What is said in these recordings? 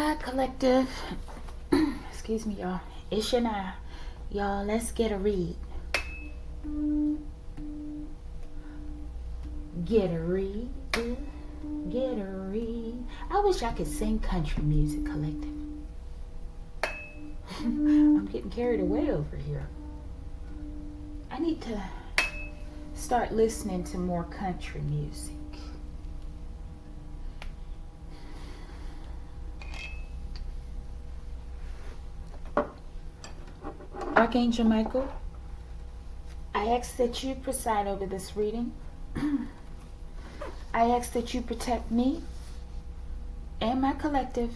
Hi, collective. Excuse me, y'all. It's Shana. Y'all, let's get a read. Get a read. Get a read. I wish I could sing country music, collective. I'm getting carried away over here. I need to start listening to more country music. Archangel Michael, I ask that you preside over this reading. I ask that you protect me and my collective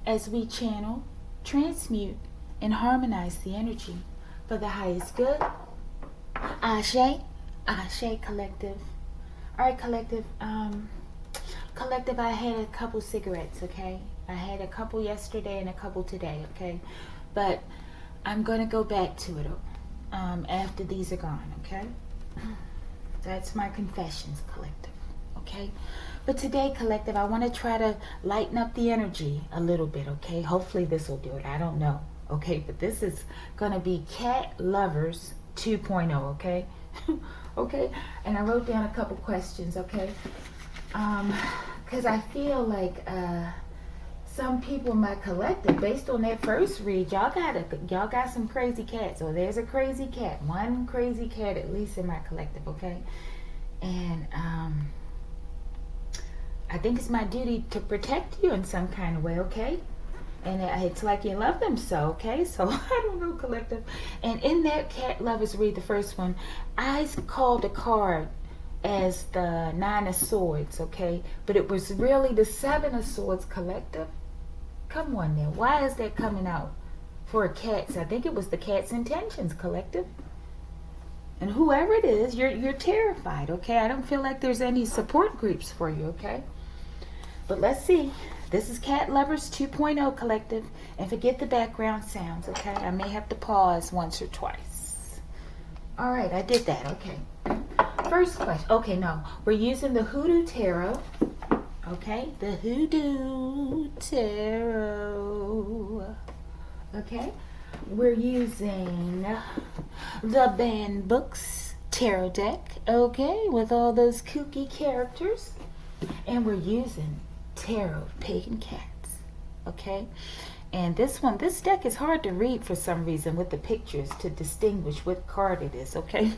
as we channel, transmute, and harmonize the energy for the highest good. Ashe, Ashe, collective. All right, collective. Collective, I had a couple cigarettes, okay? I had a couple yesterday and a couple today, okay? But I'm going to go back to it after these are gone, okay? That's my confessions, collective, okay? But today, collective, I want to try to lighten up the energy a little bit, okay? Hopefully this will do it. I don't know, okay? But this is going to be Cat Lovers 2.0, okay? Okay? And I wrote down a couple questions, okay? Because I feel like some people in my collective, based on that first read, y'all got some crazy cats. So there's a crazy cat, one crazy cat at least in my collective, okay? And I think it's my duty to protect you in some kind of way, okay? And it's like you love them so, okay? So I don't know, collective. And in that Cat Lovers read, the first one, I called a card as the 9 of Swords, okay? But it was really the 7 of Swords, collective. Come on now. Why is that coming out for a cat's? I think it was the cat's intentions, collective. And whoever it is, you're terrified, okay? I don't feel like there's any support groups for you, okay? But let's see. This is Cat Lovers 2.0, collective. And forget the background sounds, okay? I may have to pause once or twice. All right, I did that, okay. First question. Okay, no. We're using the Hoodoo Tarot. Okay, the Hoodoo Tarot. Okay, we're using the Banned Books Tarot deck. Okay, with all those kooky characters. And we're using Tarot Pagan Cats. Okay, and this deck is hard to read for some reason with the pictures to distinguish what card it is. Okay,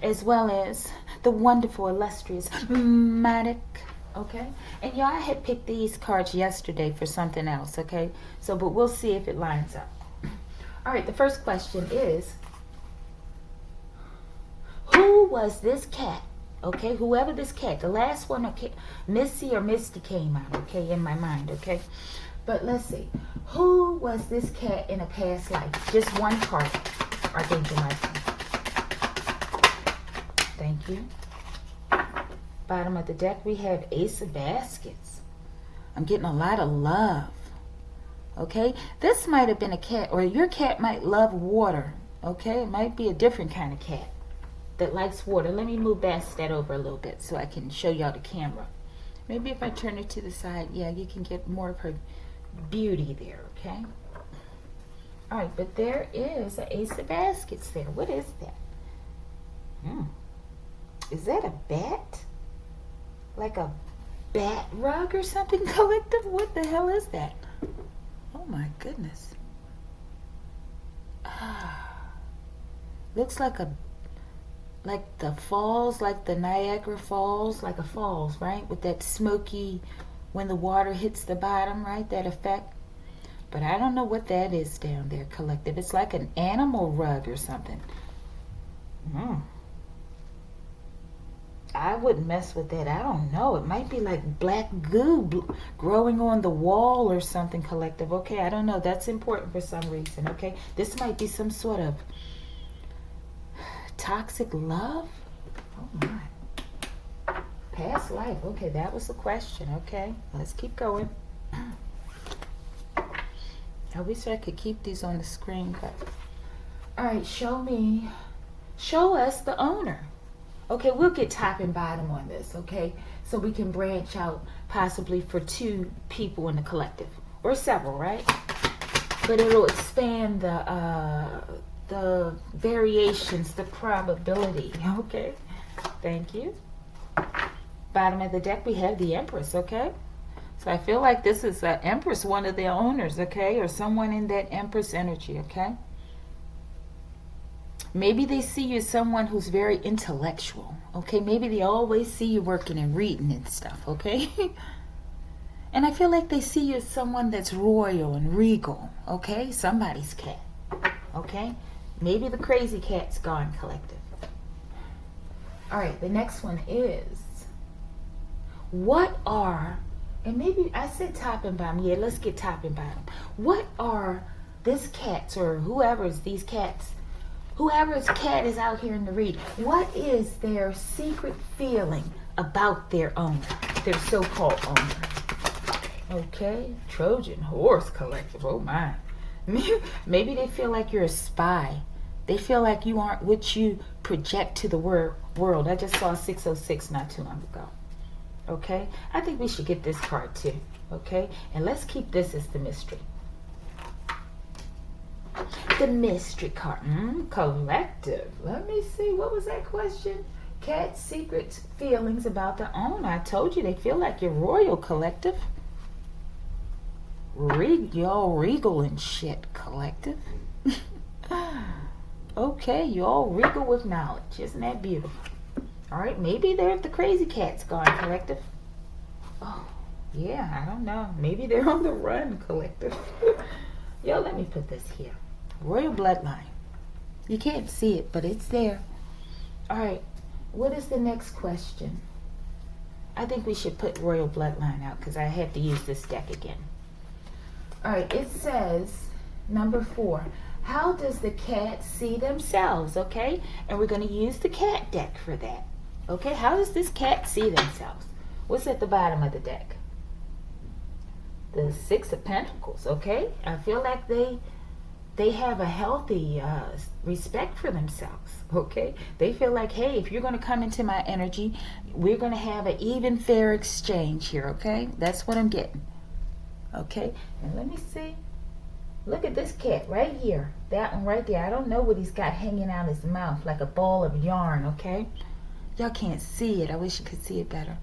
as well as the wonderful, illustrious Matic. Okay, and y'all, I had picked these cards yesterday for something else, okay? So, but we'll see if it lines up. All right, the first question is, who was this cat? Okay, whoever this cat, the last one, okay, Missy or Misty came out, okay, in my mind, okay? But let's see, who was this cat in a past life? Just one card, Archangel Michael. Thank you. Bottom of the deck, we have Ace of Baskets. I'm getting a lot of love. Okay, this might have been a cat, or your cat might love water. Okay, it might be a different kind of cat that likes water. Let me move past that over a little bit so I can show y'all the camera. Maybe if I turn it to the side, yeah, you can get more of her beauty there, okay? All right, but there is an Ace of Baskets there. What is that? Is that a bat? Like a bat rug or something, collective? What the hell is that? Oh my goodness. Looks like the falls, like the Niagara Falls, like a falls, right? With that smoky, when the water hits the bottom, right? That effect. But I don't know what that is down there, collective. It's like an animal rug or something. I wouldn't mess with that. I don't know. It might be like black goo growing on the wall or something, collective. Okay, I don't know. That's important for some reason, okay? This might be some sort of toxic love. Oh, my. Past life. Okay, that was the question, okay? Let's keep going. I wish I could keep these on the screen, but... All right, show us the owner. Okay, we'll get top and bottom on this, okay? So we can branch out possibly for 2 people in the collective. or several, right? But it'll expand the variations, the probability. Okay, thank you. Bottom of the deck, we have the Empress. Okay, so I feel like this is an Empress, one of their owners. Okay, or someone in that Empress energy. Okay, maybe they see you as someone who's very intellectual. Okay, maybe they always see you working and reading and stuff. Okay. And I feel like they see you as someone that's royal and regal, okay? Somebody's cat, okay? Maybe the crazy cat's gone, collective. All right, the next one is, what are, and maybe I said top and bottom. Yeah, let's get top and bottom. What are this cat's, or whoever's these cats, whoever's cat is out here in the read, what is their secret feeling about their owner, their so-called owner? Okay, Trojan horse, collective. Oh my. Maybe they feel like you're a spy. They feel like you aren't what you project to the world. I just saw 606 not too long ago. Okay, I think we should get this card too. Okay, and let's keep this as the mystery. The mystery card. Collective. Let me see. What was that question? Cat's secret feelings about the owner. I told you they feel like you're royal, collective. Y'all regal and shit, collective. Okay, you all regal with knowledge. Isn't that beautiful? All right, maybe they're the crazy cat's gone, collective. Oh, yeah, I don't know. Maybe they're on the run, collective. Yo, let me put this here. Royal bloodline. You can't see it, but it's there. All right, what is the next question? I think we should put royal bloodline out because I have to use this deck again. All right, it says, number 4, how does the cat see themselves, okay? And we're going to use the cat deck for that, okay? How does this cat see themselves? What's at the bottom of the deck? The 6 of Pentacles, okay? I feel like they have a healthy respect for themselves, okay? They feel like, hey, if you're going to come into my energy, we're going to have an even, fair exchange here, okay? That's what I'm getting. Okay, and let me see. Look at this cat right here. That one right there. I don't know what he's got hanging out his mouth, like a ball of yarn, okay? Y'all can't see it. I wish you could see it better.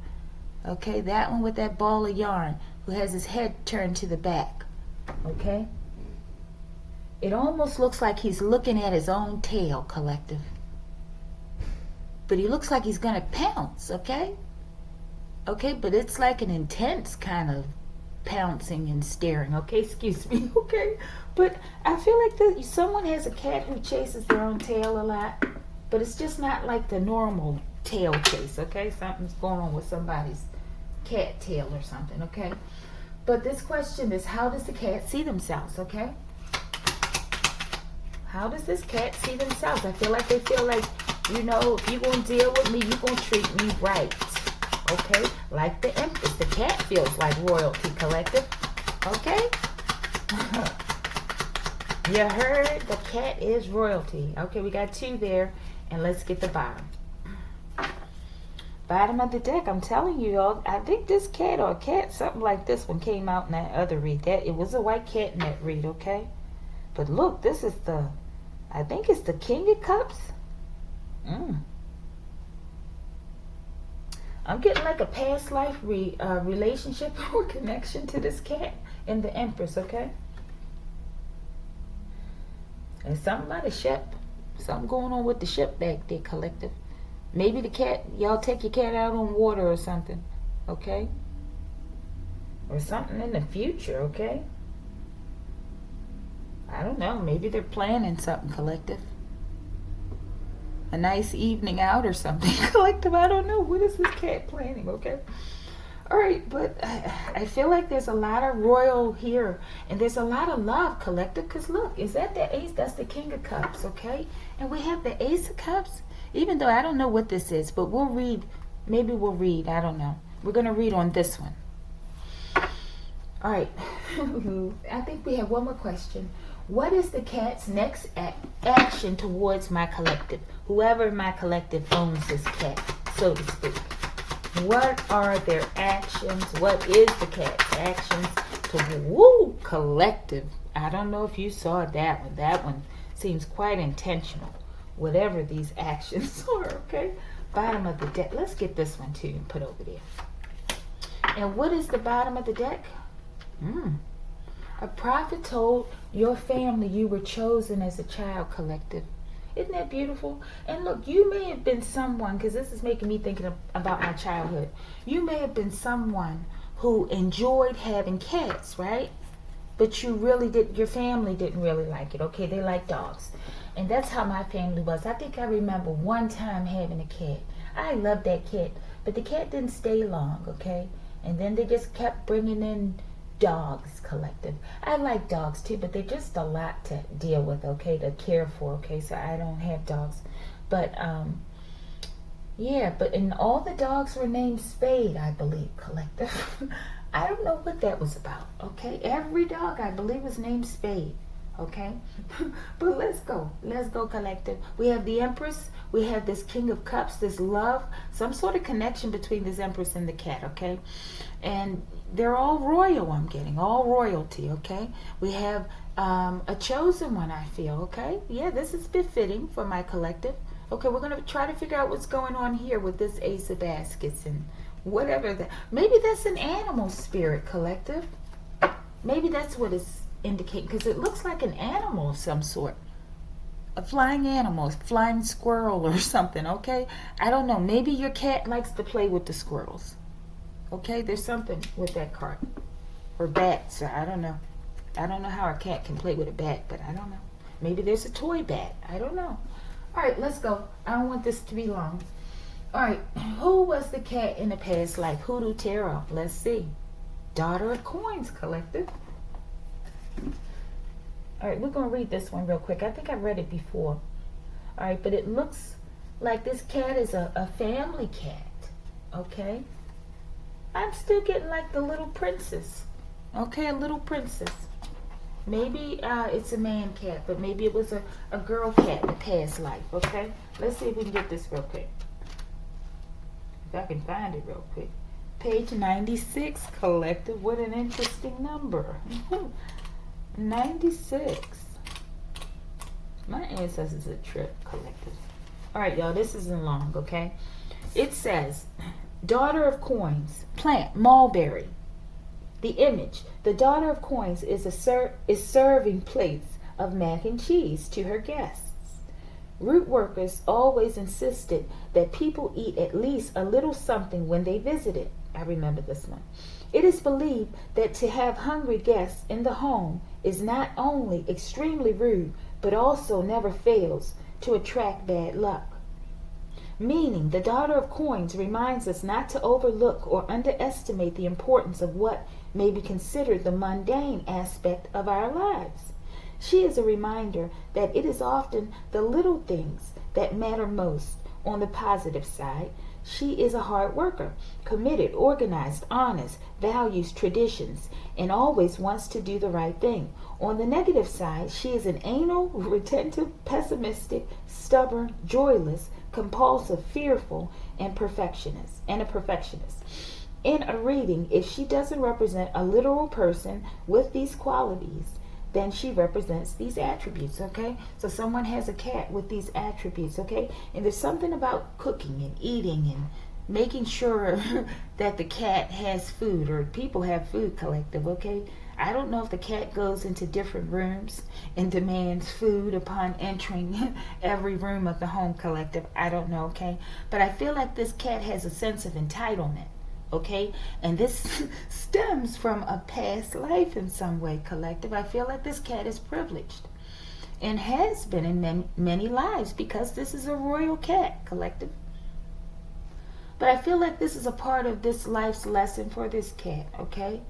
Okay, that one with that ball of yarn, who has his head turned to the back. Okay? It almost looks like he's looking at his own tail, collective. But he looks like he's going to pounce, okay? Okay, but it's like an intense kind of pouncing and staring, okay? Excuse me, okay? But I feel like someone has a cat who chases their own tail a lot, but it's just not like the normal tail chase, okay? Something's going on with somebody's cat tail or something, okay? But this question is, how does the cat see themselves, okay? How does this cat see themselves? I feel like they feel like, you know, if you're going to deal with me, you're going to treat me right. Okay, like the Empress, the cat feels like royalty, collective. Okay, you heard, the cat is royalty. Okay, we got 2 there, and let's get the bottom. Bottom of the deck, I'm telling you all, I think this cat or a cat, something like this one came out in that other read. That it was a white cat in that read, okay? But look, this is I think it's the King of Cups. I'm getting like a past life relationship or connection to this cat and the Empress, okay? And something about a ship. Something going on with the ship back there, collective. Maybe the cat, y'all take your cat out on water or something, okay? Or something in the future, okay? I don't know. Maybe they're planning something, collective. A nice evening out or something, collective. I don't know. What is this cat planning, okay? All right, but I feel like there's a lot of royal here, and there's a lot of love, collective, because look, is that the Ace? That's the King of Cups, okay? And we have the Ace of Cups, even though I don't know what this is, but we'll read. Maybe we'll read. I don't know. We're going to read on this one. All right. I think we have one more question. What is the cat's next action towards my collective? Whoever my collective owns this cat, so to speak. What are their actions? What is the cat's actions to collective? I don't know if you saw that one. That one seems quite intentional. Whatever these actions are, okay? Bottom of the deck. Let's get this one too and put over there. And what is the bottom of the deck? A prophet told your family you were chosen as a child, collective. Isn't that beautiful? And look, you may have been someone, because this is making me thinking about my childhood. You may have been someone who enjoyed having cats, right? But your family didn't really like it, okay? They like dogs. And that's how my family was. I think I remember one time having a cat. I loved that cat, but the cat didn't stay long, okay? And then they just kept bringing in dogs, collective. I like dogs too, but they're just a lot to deal with, okay, to care for, okay? So I don't have dogs. But, and all the dogs were named Spade, I believe, collective. I don't know what that was about, okay? Every dog, I believe, was named Spade, okay? But let's go, collective. We have the Empress. We have this King of Cups, this love, some sort of connection between this Empress and the cat, okay? And they're all royal, I'm getting, all royalty, okay? We have a chosen one, I feel, okay? Yeah, this is befitting for my collective. Okay, we're going to try to figure out what's going on here with this Ace of Baskets and whatever that. Maybe that's an animal spirit, collective. Maybe that's what it's indicating, because it looks like an animal of some sort. A flying animal, a flying squirrel or something, okay? I don't know. Maybe your cat likes to play with the squirrels. Okay, there's something with that card. Or bats, I don't know. I don't know how a cat can play with a bat, but I don't know. Maybe there's a toy bat. I don't know. All right, let's go. I don't want this to be long. All right, who was the cat in the past life? Hoodoo Tarot. Let's see. Daughter of Coins, collective. All right, we're going to read this one real quick. I think I've read it before. All right, but it looks like this cat is a family cat. Okay? I'm still getting like the little princess. Okay, a little princess. Maybe it's a man cat, but maybe it was a girl cat in the past life. Okay? Let's see if we can get this real quick. If I can find it real quick. Page 96, collective. What an interesting number. 96. My ancestors a trip, collective. All right, y'all, this isn't long, okay? It says, Daughter of Coins, plant, mulberry. The image, the Daughter of Coins is serving plates of mac and cheese to her guests. Root workers always insisted that people eat at least a little something when they visited. I remember this one. It is believed that to have hungry guests in the home is not only extremely rude, but also never fails to attract bad luck. Meaning, the Daughter of Coins reminds us not to overlook or underestimate the importance of what may be considered the mundane aspect of our lives. She is a reminder that it is often the little things that matter most. On the positive side, she is a hard worker, committed, organized, honest, values traditions, and always wants to do the right thing. On the negative side, she is an anal, retentive, pessimistic, stubborn, joyless, compulsive, fearful, and a perfectionist. In a reading, if she doesn't represent a literal person with these qualities, then she represents these attributes, okay? So someone has a cat with these attributes, okay? And there's something about cooking and eating and making sure that the cat has food, or people have food, collective, okay? I don't know if the cat goes into different rooms and demands food upon entering every room of the home, collective. I don't know, okay? But I feel like this cat has a sense of entitlement. Okay, and this stems from a past life in some way, collective. I feel like this cat is privileged and has been in many lives, because this is a royal cat, collective. But I feel like this is a part of this life's lesson for this cat, okay?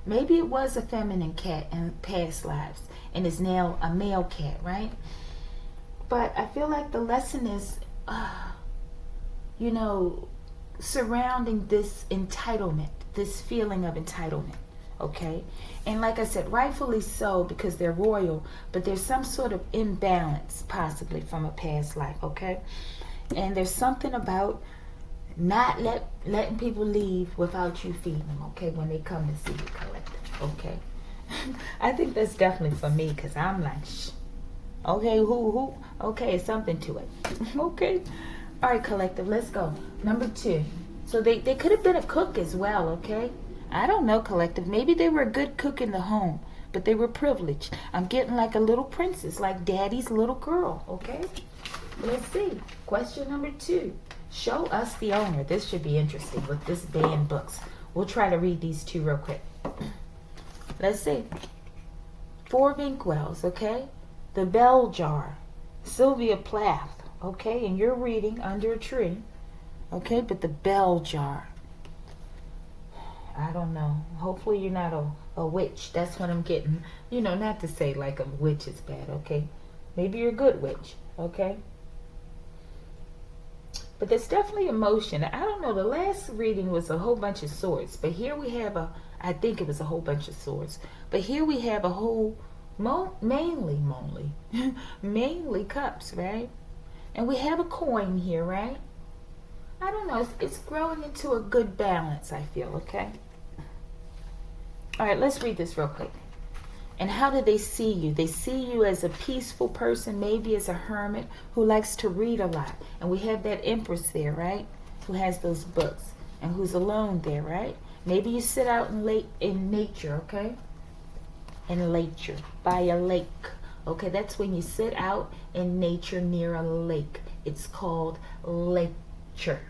Maybe it was a feminine cat in past lives and is now a male cat, right? But I feel like the lesson is, surrounding this entitlement, this feeling of entitlement, okay? And like I said, rightfully so, because they're royal, but there's some sort of imbalance possibly from a past life, okay? And there's something about Not letting people leave without you feeding them, okay, when they come to see you, collective, okay? I think that's definitely for me, because I'm like, shh. Okay, who? Okay, it's something to it. Okay. All right, collective, let's go. Number 2. So they could have been a cook as well, okay? I don't know, collective. Maybe they were a good cook in the home, but they were privileged. I'm getting like a little princess, like daddy's little girl, okay? Let's see. Question number 2. Show us the owner. This should be interesting with this banned books. We'll try to read these 2 real quick. Let's see. 4 of Inkwells, okay? The Bell Jar. Sylvia Plath, okay? And you're reading under a tree, okay? But the Bell Jar. I don't know. Hopefully you're not a witch. That's what I'm getting. You know, not to say like a witch is bad, okay? Maybe you're a good witch, okay? But there's definitely emotion. I don't know. The last reading was a whole bunch of swords. But here we have I think it was a whole bunch of swords. But here we have a whole, mainly cups, right? And we have a coin here, right? I don't know. It's growing into a good balance, I feel, okay? All right, let's read this real quick. And how do they see you? They see you as a peaceful person, maybe as a hermit who likes to read a lot. And we have that Empress there, right? Who has those books and who's alone there, right? Maybe you sit out in nature, okay? In nature, by a lake. Okay, that's when you sit out in nature near a lake. It's called nature.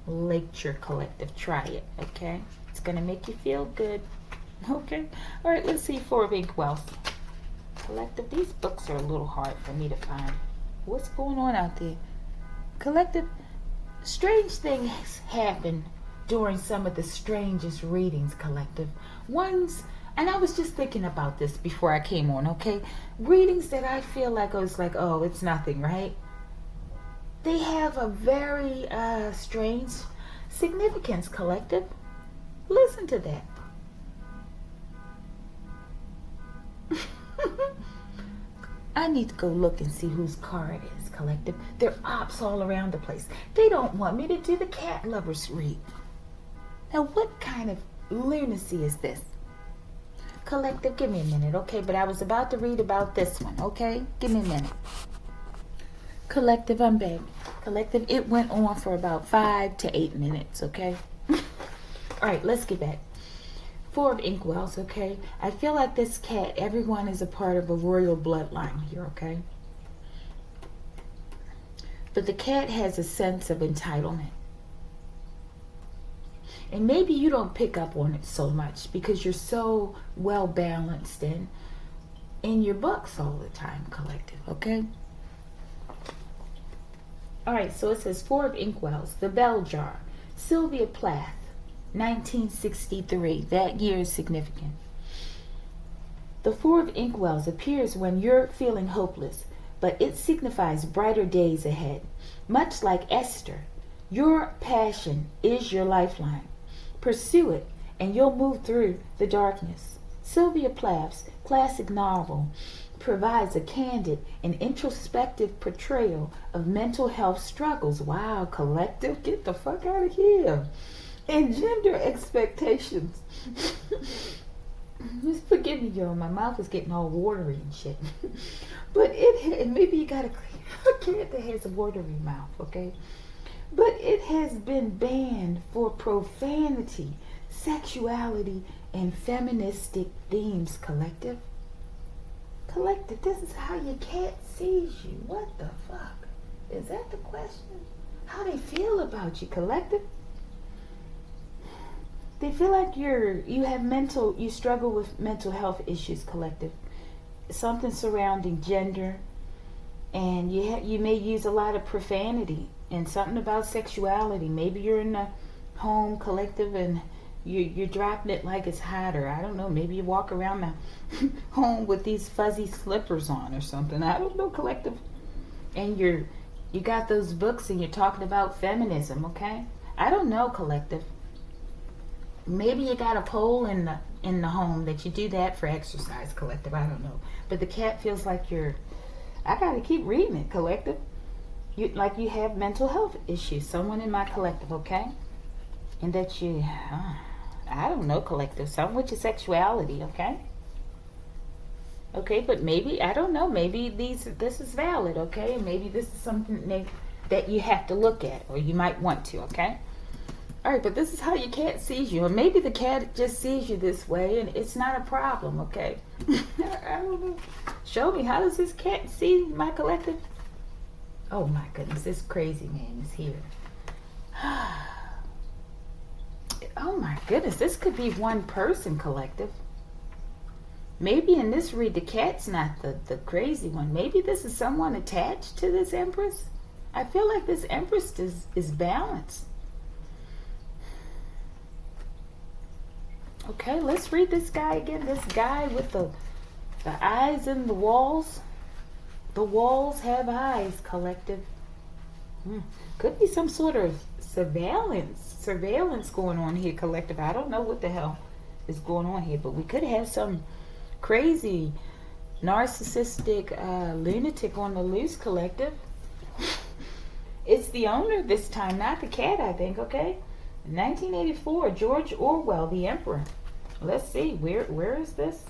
Nature, collective. Try it, okay? It's going to make you feel good. Okay. All right, let's see 4 of Inkwells. Collective, these books are a little hard for me to find. What's going on out there? Collective, strange things happen during some of the strangest readings, collective. Ones, and I was just thinking about this before I came on, okay? Readings that I feel like I was like, oh, it's nothing, right? They have a very strange significance, collective. Listen to that. I need to go look and see whose car it is, collective. There are ops all around the place. They don't want me to do the cat lovers read. Now, what kind of lunacy is this? Collective, give me a minute, okay? But I was about to read about this one, okay? Give me a minute. Collective, I'm back. Collective, it went on for about 5 to 8 minutes, okay? All right, let's get back. 4 of Inkwells, okay? I feel like this cat, everyone is a part of a royal bloodline here, okay? But the cat has a sense of entitlement. And maybe you don't pick up on it so much because you're so well balanced and in your books all the time, collective, okay? All right, so it says 4 of Inkwells, the Bell Jar, Sylvia Plath, 1963. That year is significant. The 4 of Inkwells appears when you're feeling hopeless, but it signifies brighter days ahead. Much like Esther, your passion is your lifeline. Pursue it, and you'll move through the darkness. Sylvia Plath's classic novel provides a candid and introspective portrayal of mental health struggles. Wow, collective, get the fuck out of here. And gender expectations. Just forgive me, y'all. My mouth is getting all watery and shit. But maybe you got a cat that has a watery mouth, okay? But it has been banned for profanity, sexuality, and feministic themes, collective. Collective, this is how your cat sees you. What the fuck? Is that the question? How they feel about you, collective? They feel like you struggle with mental health issues, collective. Something surrounding gender, and you may use a lot of profanity and something about sexuality. Maybe you're in a home, collective, and you're dropping it like it's hot, or I don't know, maybe you walk around the home with these fuzzy slippers on or something. I don't know, collective. And you got those books and you're talking about feminism, okay? I don't know, collective. Maybe you got a pole in the home that you do that for exercise, collective. I don't know. But the cat feels like I gotta keep reading it, collective. You have mental health issues. Someone in my collective, okay? And that you, I don't know, collective, something with your sexuality, okay? Okay, but maybe, I don't know, maybe this is valid, okay? And maybe this is something that you have to look at, or you might want to, okay? All right, but this is how your cat sees you. And maybe the cat just sees you this way, and it's not a problem, okay? I don't know. Show me, how does this cat see my collective? Oh my goodness, this crazy man is here. Oh my goodness, this could be one person, collective. Maybe in this read, the cat's not the crazy one. Maybe this is someone attached to this Empress. I feel like this Empress is balanced. Okay, let's read this guy again. This guy with the eyes in the walls. The walls have eyes, collective. Could be some sort of surveillance going on here, collective. I don't know what the hell is going on here, but we could have some crazy narcissistic lunatic on the loose, collective. It's the owner this time, not the cat, I think. Okay, 1984, George Orwell, The Emperor. Let's see, where is this?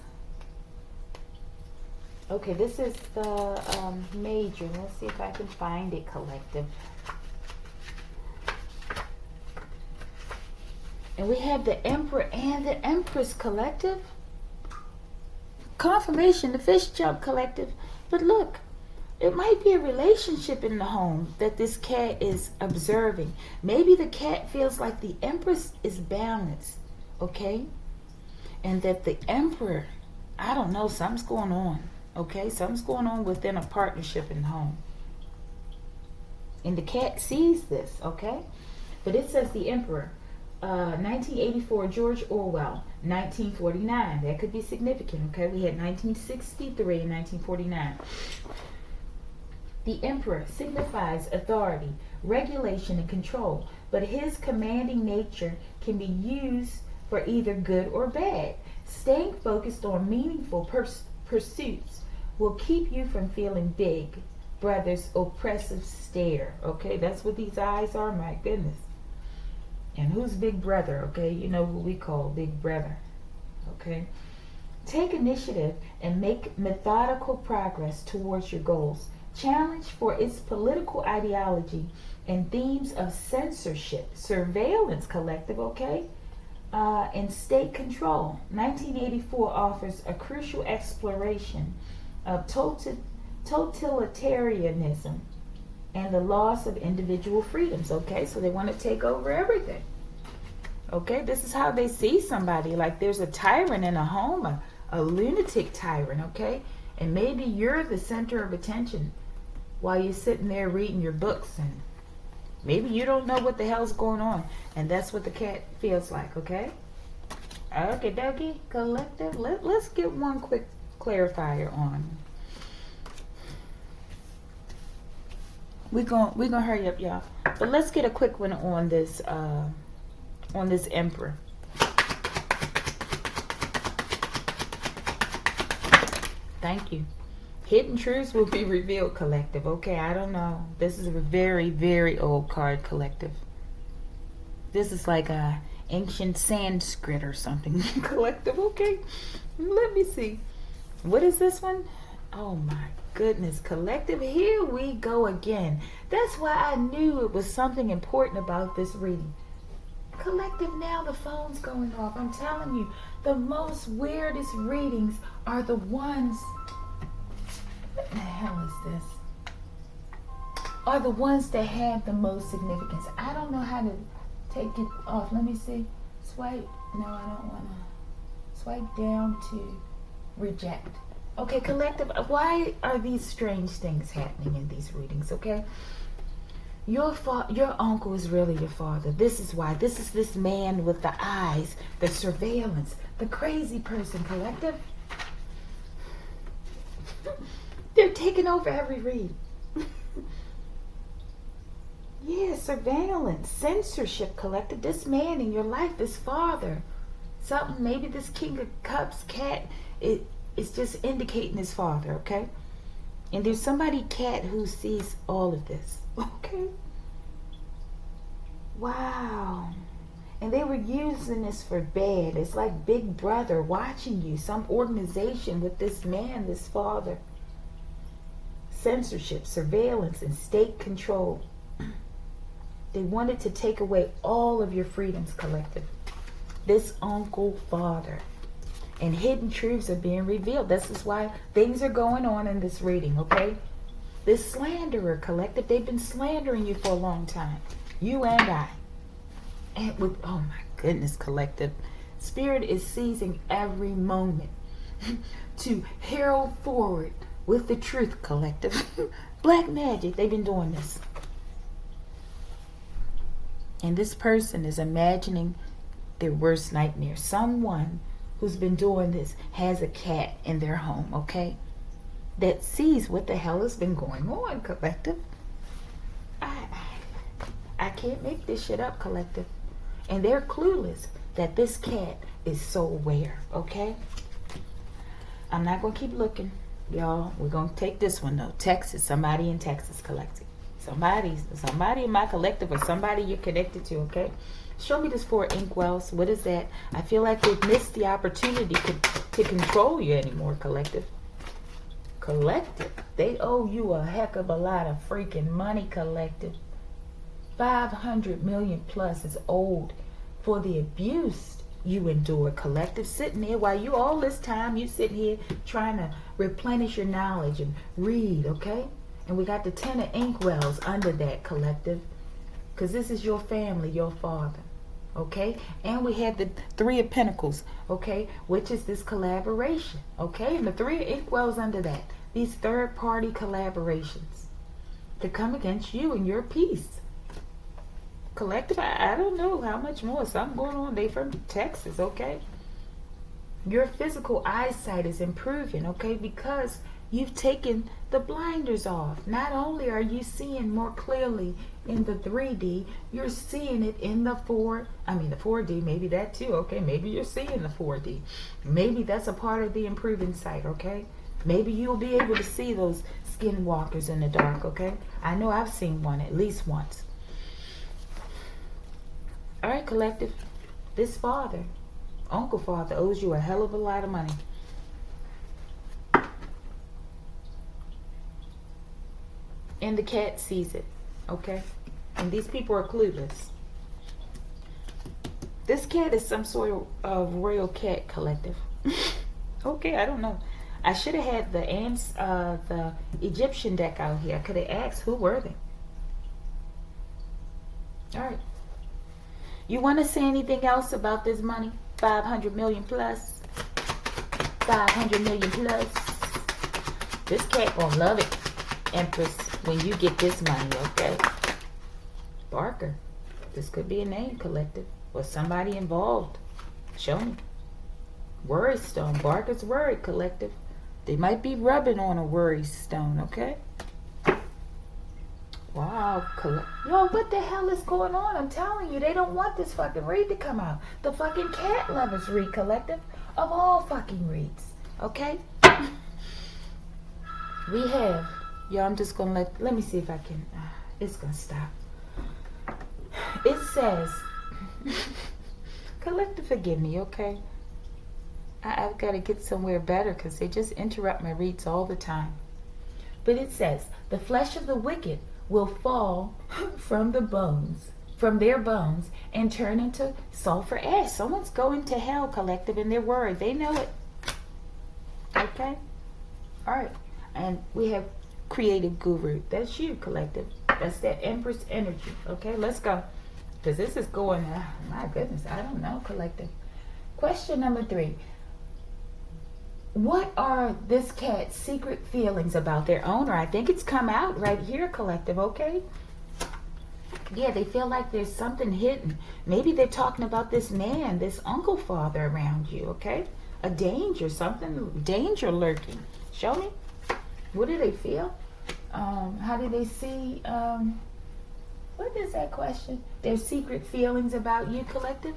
Okay, this is the major. Let's see if I can find it, collective. And we have the Emperor and the Empress, collective. Confirmation, the fish jump, collective. But look, it might be a relationship in the home that this cat is observing. Maybe the cat feels like the Empress is balanced, okay? And that the Emperor, I don't know, something's going on, okay? Something's going on within a partnership in the home. And the cat sees this, okay? But it says the Emperor. 1984, George Orwell. 1949, that could be significant, okay? We had 1963 and 1949. The Emperor signifies authority, regulation, and control, but his commanding nature can be used for either good or bad. Staying focused on meaningful pursuits will keep you from feeling Big Brother's oppressive stare, okay? That's what these eyes are, my goodness. And who's Big Brother, okay? You know who we call Big Brother, okay? Take initiative and make methodical progress towards your goals. Challenge for its political ideology and themes of censorship, surveillance, collective, okay? And state control. 1984 offers a crucial exploration of totalitarianism and the loss of individual freedoms, okay? So they want to take over everything. Okay, this is how they see somebody. Like there's a tyrant in a home, a lunatic tyrant, okay? And maybe you're the center of attention while you're sitting there reading your books, and maybe you don't know what the hell's going on. And that's what the cat feels like, okay? Okay, dokie, collective. Let's get one quick clarifier on. We're gonna hurry up, y'all. But let's get a quick one on this Emperor. Thank you. Hidden truths will be revealed, collective. Okay, I don't know. This is a very, very old card, collective. This is like a ancient Sanskrit or something, collective. Okay, let me see. What is this one? Oh my goodness, collective. Here we go again. That's why I knew it was something important about this reading. Collective, now the phone's going off. I'm telling you, the most weirdest readings are the ones. What the hell is this? Are the ones that have the most significance. I don't know how to take it off. Let me see. Swipe. No, I don't want to. Swipe down to reject. Okay, collective. Why are these strange things happening in these readings? Okay. Your uncle is really your father. This is why. This is this man with the eyes, the surveillance, the crazy person, collective. They're taking over every read. Yeah, surveillance, censorship, collective. This man in your life, this father. Something, maybe this King of Cups cat, it's just indicating his father, okay? And there's somebody, cat, who sees all of this. Okay. Wow. And they were using this for bad. It's like Big Brother watching you. Some organization with this man, this father. Censorship, surveillance, and state control. They wanted to take away all of your freedoms, collective. This uncle father. And hidden truths are being revealed. This is why things are going on in this reading, okay? This slanderer, collective, they've been slandering you for a long time. You and I. And with, oh my goodness, collective. Spirit is seizing every moment to herald forward with the truth, collective. Black magic, they've been doing this. And this person is imagining their worst nightmare. Someone who's been doing this has a cat in their home, okay? That sees what the hell has been going on, collective. I can't make this shit up, collective. And they're clueless that this cat is so aware, okay? I'm not going to keep looking, y'all. We're going to take this one, though. Texas, somebody in Texas, collective. Somebody in my collective or somebody you're connected to, okay? Show me this 4 inkwells. What is that? I feel like they've missed the opportunity to control you anymore, collective. Collective. They owe you a heck of a lot of freaking money, collective. 500 million plus is owed for the abuse you endure, collective. Sitting there while you all this time, you sitting here trying to replenish your knowledge and read, okay? And we got the 10 of inkwells under that, collective. Because this is your family, your father, okay? And we had the 3 of pentacles, okay? Which is this collaboration, okay? And the 3 of inkwells under that. These third-party collaborations to come against you and your peace. Collective, I don't know how much more. Something going on. They from Texas, okay? Your physical eyesight is improving, okay? Because you've taken the blinders off. Not only are you seeing more clearly in the 3D, you're seeing it in the 4D, maybe that too, okay? Maybe you're seeing the 4D. Maybe that's a part of the improving sight, okay? Maybe you'll be able to see those skinwalkers in the dark, okay? I know I've seen one at least once. All right, collective. This father, uncle father, owes you a hell of a lot of money. And the cat sees it, okay? And these people are clueless. This cat is some sort of royal cat, collective. Okay, I don't know. I should have had the Egyptian deck out here. I could have asked who were they. All right. You want to say anything else about this money? 500 million plus. 500 million plus. This cat gonna love it, Empress, when you get this money, okay? Barker. This could be a name, collective. Or somebody involved. Show me. Worry stone. Barker's worried, collective. They might be rubbing on a worry stone, okay? Wow, yo, what the hell is going on? I'm telling you, they don't want this fucking read to come out. The fucking cat lovers read, collective, of all fucking reads, okay? We have, yo, I'm just gonna let me see if I can, it's gonna stop. It says, collective, forgive me, okay? I've got to get somewhere better because they just interrupt my reads all the time. But it says, the flesh of the wicked will fall from their bones, and turn into sulfur ash. Someone's going to hell, collective, and they're worried. They know it. Okay? All right. And we have creative guru. That's you, collective. That's that Empress energy. Okay, let's go. Because this is going, my goodness, I don't know, collective. Question number 3. What are this cat's secret feelings about their owner? I think it's come out right here, collective, okay? Yeah, they feel like there's something hidden. Maybe they're talking about this man, this uncle father around you, okay? A danger, danger lurking. Show me. What do they feel? How do they see, what is that question? Their secret feelings about you, collective?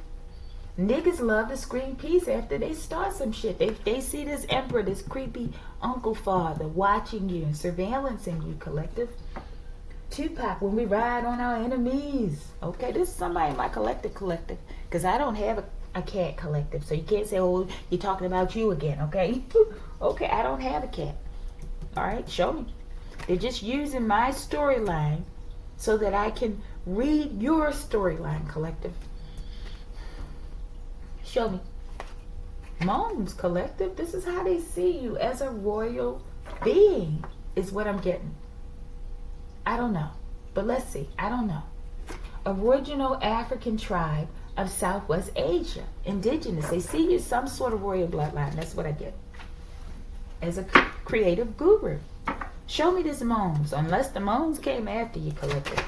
Niggas love to scream peace after they start some shit. They see this emperor, this creepy uncle father watching you and surveillancing you, collective. Tupac, when we ride on our enemies. Okay, this is somebody in my collective. Because I don't have a cat collective. So you can't say, oh, you're talking about you again, okay? Okay, I don't have a cat. All right, show me. They're just using my storyline so that I can read your storyline, collective. Show me. Moans, collective. This is how they see you as a royal being, is what I'm getting. I don't know. But let's see. I don't know. Original African tribe of Southwest Asia. Indigenous. They see you some sort of royal bloodline. That's what I get. As a creative guru. Show me this moans. Unless the moans came after you, collective.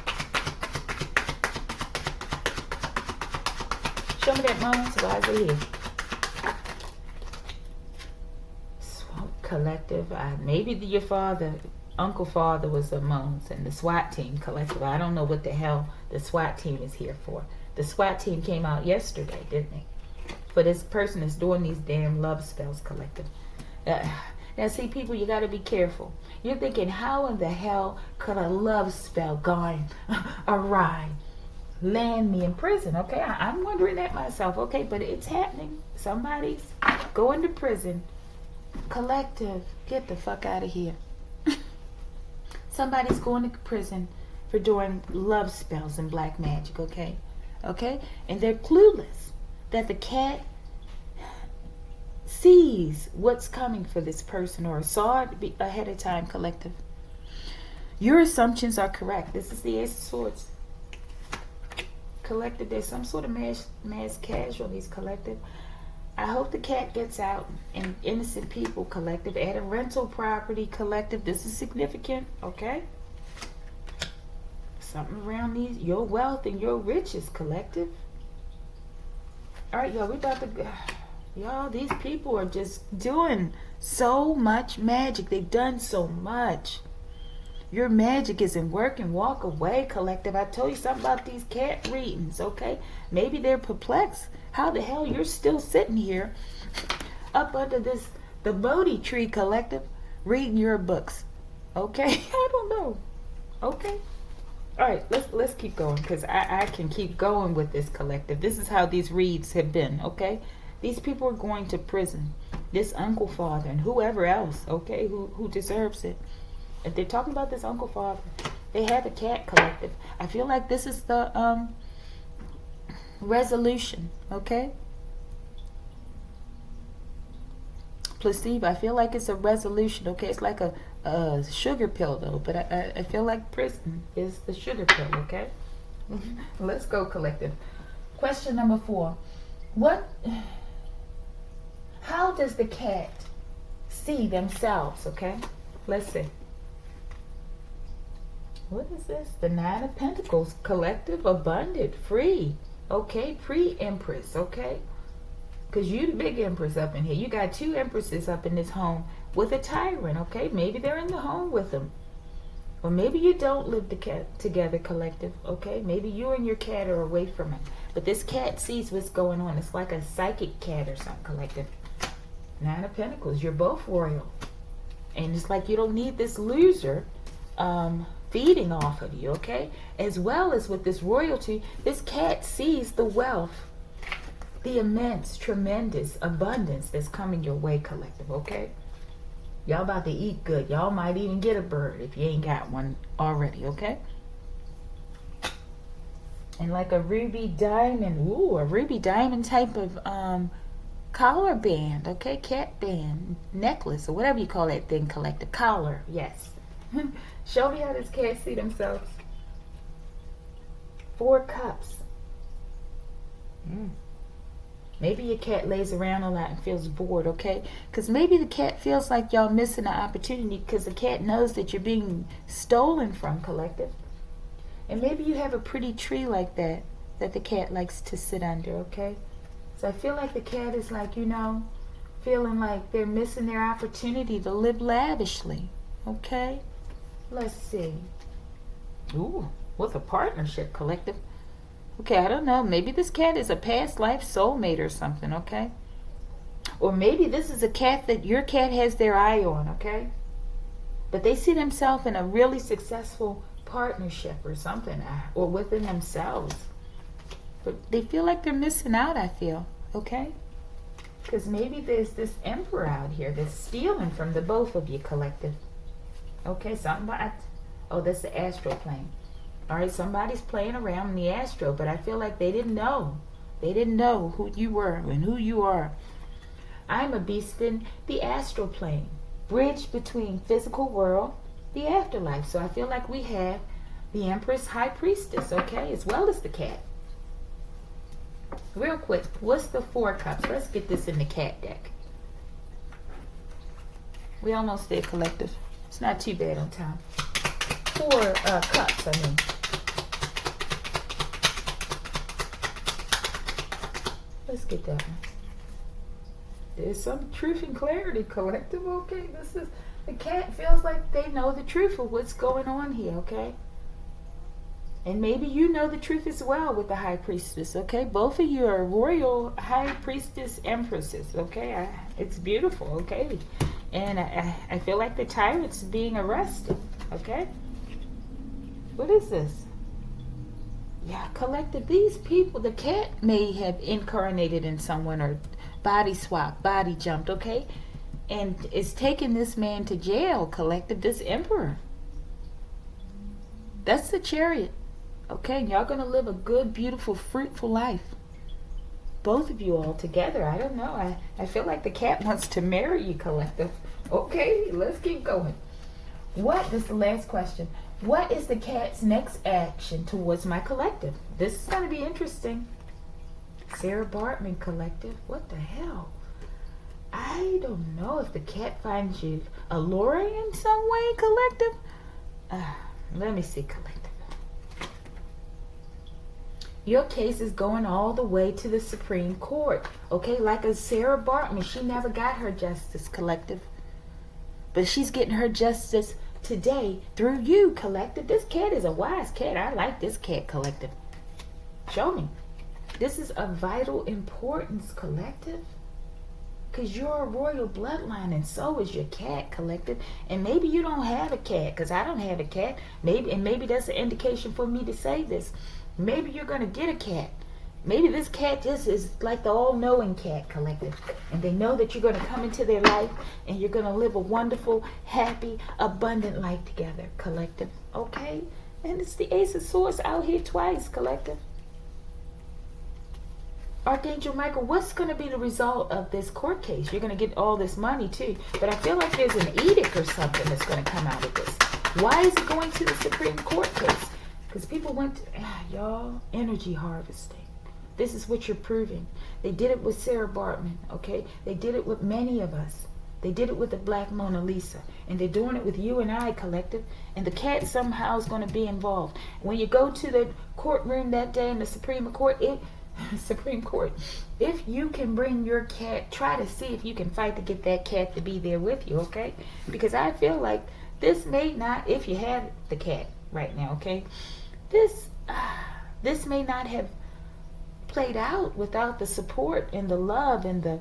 Show me that moans. Why is it here? Collective. Maybe your father, Uncle Father was a Moans and the SWAT team, collective. I don't know what the hell the SWAT team is here for. The SWAT team came out yesterday, didn't they? For this person that's doing these damn love spells, collective. Now see, people, you got to be careful. You're thinking, how in the hell could a love spell gone awry land me in prison? Okay, I'm wondering that myself. Okay, but it's happening. Somebody's going to prison. Collective, get the fuck out of here. Somebody's going to prison for doing love spells and black magic, okay? Okay? And they're clueless that the cat sees what's coming for this person or saw it ahead of time, collective. Your assumptions are correct. This is the Ace of Swords. Collective, there's some sort of mass casualties, collective. I hope the cat gets out and innocent people, collective, at a rental property, collective. This is significant, okay? Something around your wealth and your riches, collective. All right, y'all, we about to, y'all, these people are just doing so much magic. They've done so much. Your magic isn't working. Walk away, collective. I told you something about these cat readings, okay? Maybe they're perplexed. How the hell you're still sitting here up under the Bodhi tree, collective, reading your books? Okay? I don't know. Okay? All right, let's keep going, because I can keep going with this, collective. This is how these reads have been, okay? These people are going to prison. This Uncle Father and whoever else, okay, who deserves it. If they're talking about this Uncle Father, they have a cat, collective. I feel like this is the resolution, okay? Placebo, I feel like it's a resolution, okay? It's like a sugar pill, though, but I feel like prison is the sugar pill, okay? Let's go, collective. Question number 4. How does the cat see themselves, okay? Let's see. What is this? The 9 of Pentacles, collective, abundant, free, okay? Pre-Empress, okay? Because you the big Empress up in here. You got 2 Empresses up in this home with a tyrant, okay? Maybe they're in the home with them. Or maybe you don't live together, collective, okay? Maybe you and your cat are away from it. But this cat sees what's going on. It's like a psychic cat or something, collective. 9 of Pentacles, you're both royal. And it's like you don't need this loser feeding off of you, okay? As well as with this royalty, this cat sees the wealth, the immense, tremendous abundance that's coming your way, collective, okay? Y'all about to eat good. Y'all might even get a bird if you ain't got one already, okay? And like a ruby diamond, a ruby diamond type of collar band, okay? Cat band, necklace, or whatever you call that thing, collective. Collar, yes. Show me how this cat see themselves. 4 cups. Maybe your cat lays around a lot and feels bored, okay? Because maybe the cat feels like y'all missing an opportunity because the cat knows that you're being stolen from, collective. And maybe you have a pretty tree like that the cat likes to sit under, okay? So I feel like the cat is like, feeling like they're missing their opportunity to live lavishly, okay? Let's see. Ooh, with a partnership, collective. Okay, I don't know. Maybe this cat is a past life soulmate or something, okay? Or maybe this is a cat that your cat has their eye on, okay? But they see themselves in a really successful partnership or something, or within themselves. But they feel like they're missing out, I feel, okay? Because maybe there's this emperor out here that's stealing from the both of you, collective. Okay, oh, that's the astral plane. All right, somebody's playing around in the astral, but I feel like they didn't know. They didn't know who you were and who you are. I'm a beast in the astral plane, bridge between physical world, the afterlife. So I feel like we have the Empress High Priestess, okay, as well as the cat. Real quick, what's the 4 cups? Let's get this in the cat deck. We almost there, collective. It's not too bad on time. 4 cups, I mean. Let's get that one. There's some truth and clarity, collective, okay? The cat feels like they know the truth of what's going on here, okay? And maybe you know the truth as well with the High Priestess, okay? Both of you are royal High Priestess Empresses, okay? It's beautiful, okay? And I feel like the tyrant's being arrested, okay? What is this? Yeah, collective, these people, the cat may have incarnated in someone or body swap, body jumped, okay? And it's taking this man to jail, collective, this emperor. That's the Chariot, okay? Y'all gonna live a good, beautiful, fruitful life. Both of you all together. I don't know. I feel like the cat wants to marry you, collective. Okay, let's keep going. This is the last question. What is the cat's next action towards my collective? This is going to be interesting. Sarah Bartman, collective. What the hell? I don't know if the cat finds you alluring in some way, collective. Let me see, collective. Your case is going all the way to the Supreme Court. Okay, like a Sarah Bartman, she never got her justice, collective. But she's getting her justice today through you, collective. This cat is a wise cat. I like this cat, collective. Show me. This is of vital importance, collective. Because you're a royal bloodline and so is your cat, collective. And maybe you don't have a cat, because I don't have a cat. Maybe that's an indication for me to say this. Maybe you're going to get a cat. Maybe this cat just is like the all-knowing cat, collective. And they know that you're going to come into their life and you're going to live a wonderful, happy, abundant life together, collective. Okay? And it's the Ace of Swords out here twice, collective. Archangel Michael, what's going to be the result of this court case? You're going to get all this money too. But I feel like there's an edict or something that's going to come out of this. Why is it going to the Supreme Court case? Because people went to, y'all, energy harvesting. This is what you're proving. They did it with Sarah Bartman, okay? They did it with many of us. They did it with the Black Mona Lisa. And they're doing it with you and I, collective. And the cat somehow is going to be involved. When you go to the courtroom that day in the Supreme Court, if you can bring your cat, try to see if you can fight to get that cat to be there with you, okay? Because I feel like this may not, if you have the cat right now, okay? This may not have played out without the support and the love and the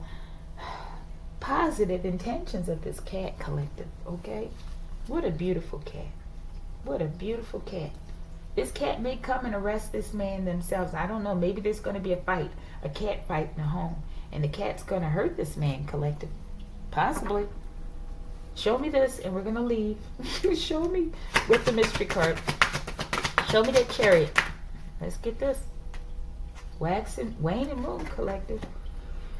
positive intentions of this cat, collective, okay? What a beautiful cat. What a beautiful cat. This cat may come and arrest this man themselves. I don't know. Maybe there's going to be a fight, a cat fight in the home. And the cat's going to hurt this man, collective. Possibly. Show me this and we're going to leave. Show me with the mystery card. Show me that Chariot. Let's get this. Waxing, Wayne and Moon, collective.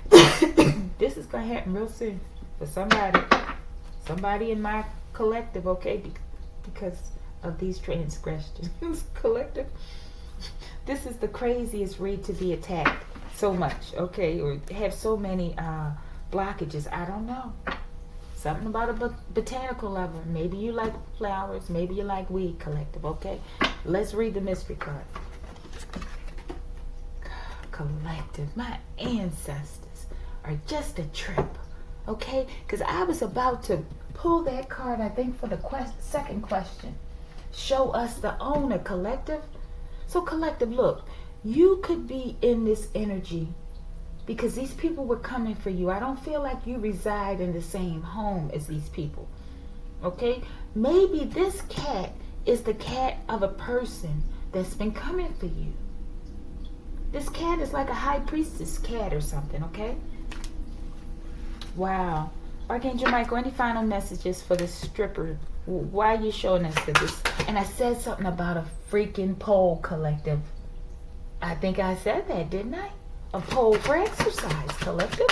This is going to happen real soon for somebody in my collective, okay? Because of these transgressions, collective. This is the craziest read to be attacked so much, okay? Or have so many blockages. I don't know. Something about a botanical lover. Maybe you like flowers. Maybe you like weed, collective, okay? Let's read the mystery card. Collective, my ancestors are just a trip, okay? Because I was about to pull that card, I think, for the second question. Show us the owner, collective. So, collective, look, you could be in this energy because these people were coming for you. I don't feel like you reside in the same home as these people, okay? Maybe this cat is the cat of a person that's been coming for you. This cat is like a high priestess cat or something, okay? Wow. Archangel Michael, any final messages for this stripper? Why are you showing us this? And I said something about a freaking pole, collective. I think I said that, didn't I? A pole for exercise, collective.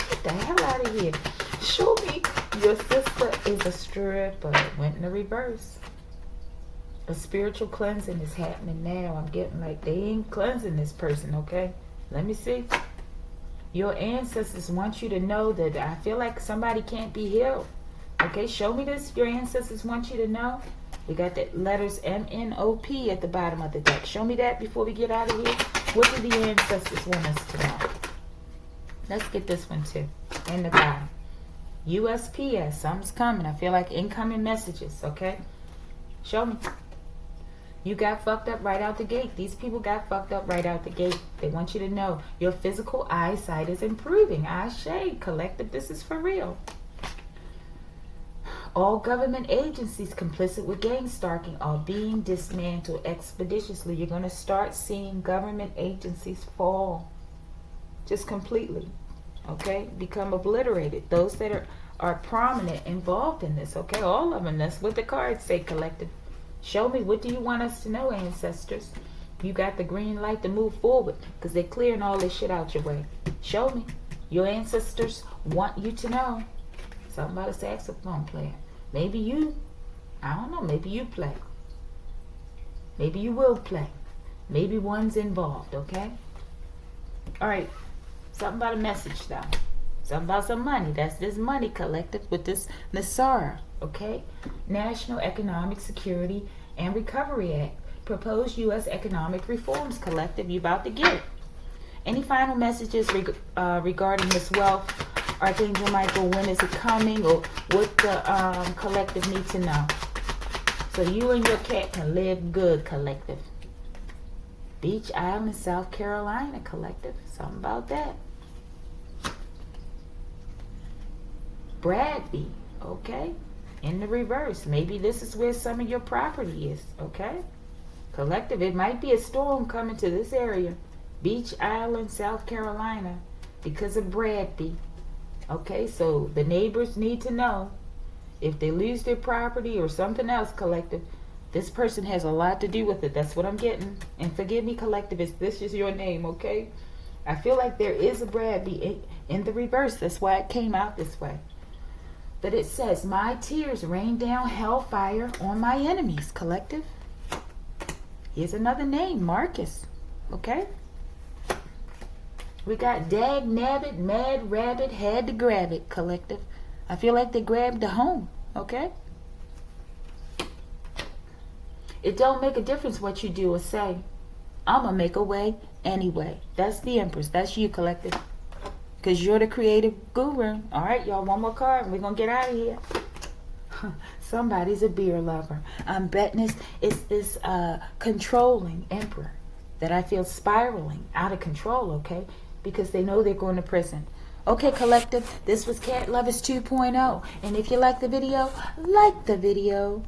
Get the hell out of here. Show me your sister is a stripper. Went in the reverse. A spiritual cleansing is happening now. I'm getting like they ain't cleansing this person, okay? Let me see. Your ancestors want you to know that I feel like somebody can't be healed. Okay, show me this. Your ancestors want you to know. We got the letters M-N-O-P at the bottom of the deck. Show me that before we get out of here. What do the ancestors want us to know? Let's get this one too. In the bottom. USPS. Something's coming. I feel like incoming messages. Okay? Show me. You got fucked up right out the gate. These people got fucked up right out the gate. They want you to know your physical eyesight is improving. Ashe, collective, this is for real. All government agencies complicit with gang stalking are being dismantled expeditiously. You're going to start seeing government agencies fall just completely. Okay? Become obliterated. Those that are prominent involved in this. Okay? All of them. That's what the cards say, collective. Show me, what do you want us to know, ancestors? You got the green light to move forward because they're clearing all this shit out your way. Show me. Your ancestors want you to know. Something about a saxophone player. Maybe you, I don't know, maybe you play. Maybe you will play. Maybe one's involved, okay? All right. Something about a message, though. Something about some money. That's this money collective with this Nasara. Okay, National Economic Security and Recovery Act. Proposed U.S. economic reforms collective. You about to get it. Any final messages regarding this wealth? Archangel Michael, when is it coming? Or what the collective need to know? So you and your cat can live good, collective. Beach Island, South Carolina, collective. Something about that. Bradby, okay? In the reverse. Maybe this is where some of your property is. Okay? Collective. It might be a storm coming to this area. Beach Island, South Carolina. Because of Bradby. Okay? So the neighbors need to know. If they lose their property or something else, collective, this person has a lot to do with it. That's what I'm getting. And forgive me, collective, if this is your name. Okay? I feel like there is a Bradby in the reverse. That's why it came out this way. But it says, my tears rain down hellfire on my enemies, collective. Here's another name, Marcus. Okay? We got dag nabbit, mad rabbit, had to grab it, collective. I feel like they grabbed the home. Okay? It don't make a difference what you do or say. I'm going to make a way anyway. That's the Empress. That's you, collective. Because you're the creative guru. All right, y'all, one more card and we're going to get out of here. Somebody's a beer lover. I'm betting it's this controlling emperor that I feel spiraling out of control, okay? Because they know they're going to prison. Okay, collective, this was Cat Lovers 2.0. And if you like the video, like the video.